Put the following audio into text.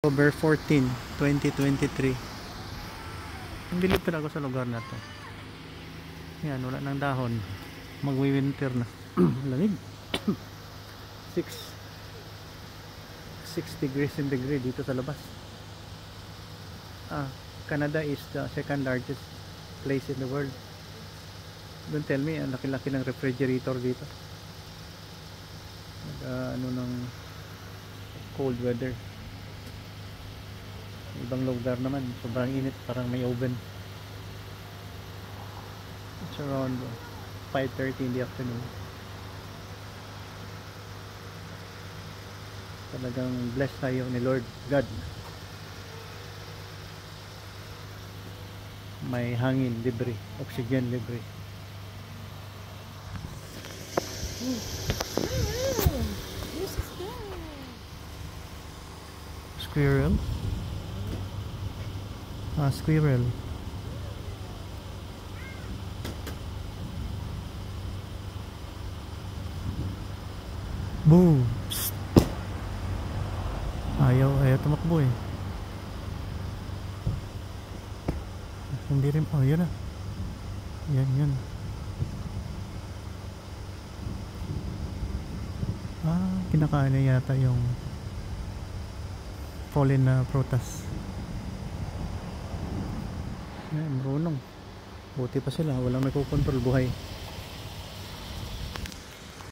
October 14, 2023. Ang bilib talaga sa lugar na to. Yan, wala ng dahon. Magwi-winter na. Lamig. 6 degrees centigrade dito sa labas. Canada is the second largest place in the world. Don't tell me, ang laki-laki ng refrigerator dito. Ano ng cold weather. Ibang lugar naman sobrang init, parang may oven. It's around 5:30 in the afternoon. Talagang blessed tayo ni Lord God. May hangin libre, oxygen libre. Squirrel. Squirrel. Boo! Psst. Ayaw tumakbo eh. Hindi rin. Oh, yun na. Yan. Kinakain na yata yung fallen na prutas. Marunong. Buti pa sila, walang may kukontrol buhay.